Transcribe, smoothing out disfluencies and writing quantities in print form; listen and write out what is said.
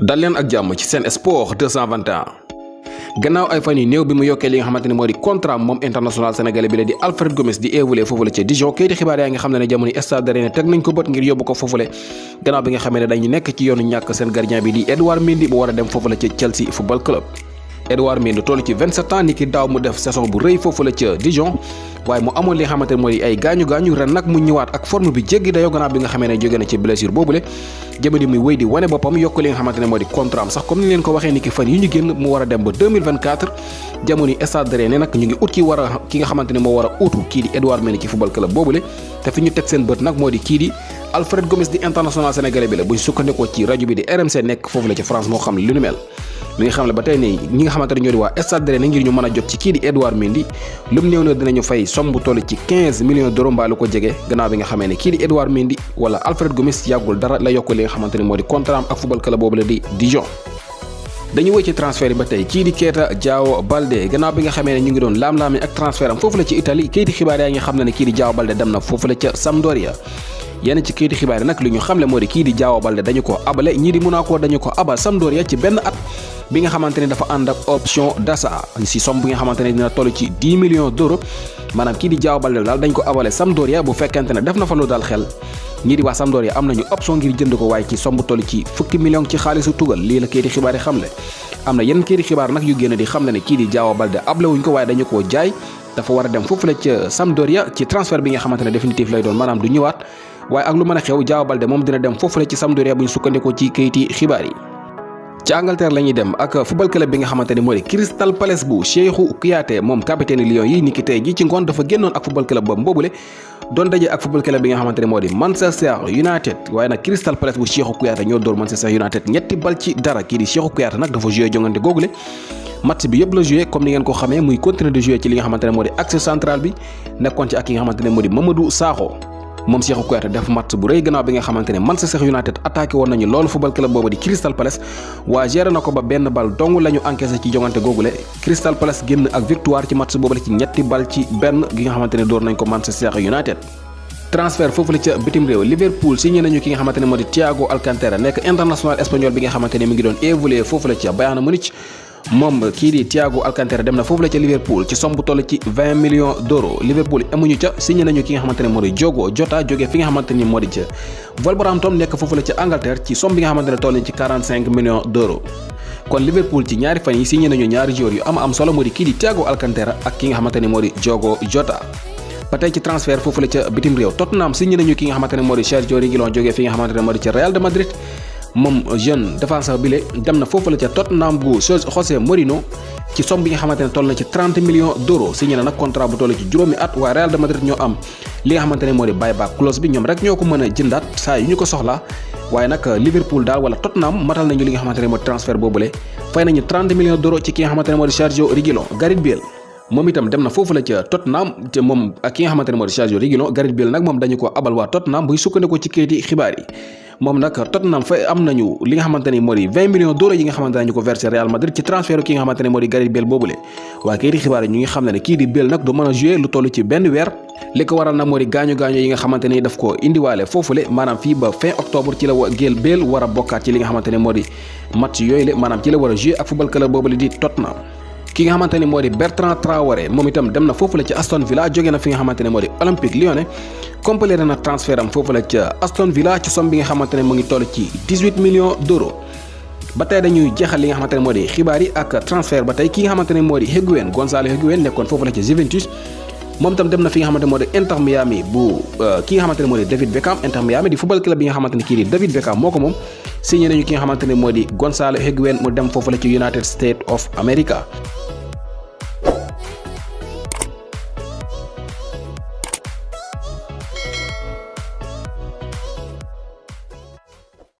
dal leen ak jàmm ci Sen Sport 221 gannaaw ay fan yu néew bi mu yokkee li nga xamante ne moo di contrat moom international sénégalais bi la di Alfred Gomis di évoluer foofule ca Dijon kayiti xibaar yaa nga xam ne jamono Stade de Rennes teg nañ ko bët ngir yóbbu ko foofule gannaaw bi nga xamee ne dañu nekk ci yoonu ñàkk seen gardien bi di Edouard Mendy bu war a dem foofule ca Chelsea Football Club. Edouard Mendy toll ci 27 ans ni ki daaw mu def saison bu rëy foofule ca Dijon waaye mu amoon li nga xamante ne moo di ay gaañu ren nag mu ñëwaat ak forme bi jéggi dayoo gannaaw bi nga xamee ne jóge na ci blessure boobule jamono muy wéy di wane boppam yokk li nga xamante ne moo di contrat am sax comme ni leen ko waxee ni ki fan yi ñu génn mu war a dem ba 2024 jamono Stade de Rennes nag ñu ngi ut ki nga xamante ne moo war a utu kii di Edouard Mendy ci football club boobule te fi ñu teg seen bët nag moo di kii di Alfred Gomis di international sénégalais bi la buñ sukkandikoo ci rajo bi di RMC nekk foofu la ci France moo xam li nu mel mi nga xam ne ba tey ne ñi nga xamante ne ñoo di waa Stade de Rennes ngir ñu mën a jot ci kii di Edouard Mendy lu mu néew na dinañu fay somme bu toll ci 15 millions d'euros mbaa lu ko jege gannaaw bi nga xamee ne kii di Edouard Mendy wala Alfred Gomis yàggul dara la yokk li nga xamante ne moo di contrat am ak football club boobu la di Dijon. dañu wëy ci transfert yi ba tey kii di Keita Diao Baldé gannaaw bi nga xamee ne ñu ngi doon laam-laami ak transfert am foofu la ci Italie kayiti xibaar yaa ngi xam ne kii di Diao Baldé dem na foofu la ca Sampdoria yenn ci kayiti xibaar yi nag li ñu xamle moo di kii di Diao Baldé dañu ko abale ñii di Monaco dañu ko abal Sampdoria ci benn at bi nga xamante ne dafa ànd ak option d'achat si somme bi nga xamante ne dina toll ci 10 millions d'euros maanaam kii di Diao Baldé daal dañ ko abale Sampdoria bu fekkente ne def na fa lu daal xel ñii di waa Sampdoria am nañu option ngir jënd ko waaye ci somme bu toll ci fukki millions ci xaalisu tugal lii la kayiti xibaar yi xamle am na yenn kayiti xibaar nag yu génn di xam ne kii di Diao Baldé able wuñ ko waaye dañu koo jaay dafa war a dem foofu la ca Sampdoria ci transfert bi nga xamante ne définitif lay doon maanaam du ñëwaat waaye ak lu mën a xew Diao Baldé moom dina dem foofu la ci Sampdoria bu ñu sukkandikoo ci kayiti xibaar yi. ci Angleterre la ñuy dem ak football club bi nga xamante ne moo di Crystal Palace bu Cheikhou Kouyaté moom capitaine Lions yi ni ki tey ji ci ngoon dafa génnoon ak football club boobu boobule doon daje ak football club bi nga xamante ne moo di Manchester United waaye nag Crystal Palace bu Cheikhou Kouyaté ñoo dóor Manchester United ñetti bal ci dara kii di Cheikhou Kouyaté nag dafa joué jongante googule match bi yëpp la joué comme ni ngeen ko xamee muy continuer de jouer ci li nga xamante ne moo di axe central bi nekkoon ci ak ki nga xamante ne moo di Mamadou Sakho moom Cheikhou Kouyaté def match bu rëy gannaaw bi nga xamante ne Manchester United attaqué woon nañu loolu football club boobu di Crystal Palace waa géré na ko ba benn bal dong la ñu encaissé ci jongante googule Crystal Palace génn ak victoire ci match boobule ci ñetti bal ci benn gi nga xamante ne door nañ ko Manchester United. transfert foofu la ca bitim réew Liverpool signé nañu ki nga xamante ne moo di Thiago Alcantara nekk international espagnol bi nga xamante ne mi ngi doon évoluer foofu la ca Bayern Munich moom kii di Thiago Alcantara dem na foofu la ca Liverpool ci somme bu toll ci 20 millions d'euros Liverpool amuñu ca signé nañu ki nga xamante ne moo di Diogo Jota jóge fi nga xamante ni moo di ca Wolverhampton nekk foofu la ca Angleterre ci somme bi nga xamante ne toll ci 45 millions d'euros kon Liverpool ci ñaari fan yi signé nañu ñaari joueurs yu am solo moo di kii di Thiago Alcantara ak ki nga xamante ne moo di Diogo Jota ba tey ci transfert foofu la ca bitim réew Tottenham signé nañu ki nga xamante ne moo di Sergio Reguilón jóge fi nga xamante ne moo di ca Real de Madrid moom jeune défenseur bi dem na foofu la ca Tottenham bu José Mourinho ci somme bi nga xamante ne toll na ci 30 millions d'euros signé na nag contrat bu toll ci juróomi at waaye Real de Madrid ñoo am li nga xamante ne moo di buyback clause bi ñoom rek ñoo ko mën a jëndaat saa yu ñu ko soxla waaye nag Liverpool daal wala Tottenham matal nañu li nga xamante ne moo di transfert boobule fay nañu 30 millions d'euros ci ki nga xamante ne moo di Sergio Reguilón. Gareth Bale moom itam dem na foofu la ca Tottenham te moom ak ki nga xamante ne moo di Sergio Reguilón. Gareth Bale nag moom dañu ko abal waa Tottenham buy sukkandikoo ci kayiti xibaar yi moom nag Tottenham fay am nañu li nga xamante ne moo di 20 millions d'euros yi nga xamante ne ñu ko versé Real Madrid ci transfert ki nga xamante ne moo di Gareth Bale boobule waaye kayiti xibaar yi ñu ngi xam ne kii di Bale nag du mën a jouer lu toll ci benn weer li ko waral nag moo di gaañu yi nga xamante ni daf ko indiwaale foofule maanaam fii ba fin octobre ci la Gareth Bale war a bokkaat ci li nga xamante ne moo di match yooyu le maanaam ci la war a jouer ak football club boobule di Tottenham. ki nga xamante ni moo di Bertrand Traoré moom itam dem na foofu la ci Aston Villa jóge na fi nga xamante ne moo di Olympique Lyonnais complété na transfert am foofu la ca Aston Villa ci somme bi nga xamante ne mu ngi toll ci 18 millions d'euros ba tey dañuy jeexal li nga xamante ne moo di xibaar yi ak transfert ba tey ki nga xamante ne moo di Higuaín Gonzalo Higuaín nekkoon foofu la ca Juventus moom itam dem na fi nga xamante ne moo di Inter Miami bu ki nga xamante ne moo di David Beckham Inter Miami di football club bi nga xamante ne kii di David Beckham moo ko moom signé nañu ki nga xamante ne moo di Gonzalo Higuaín mu dem foofu la ci United States of America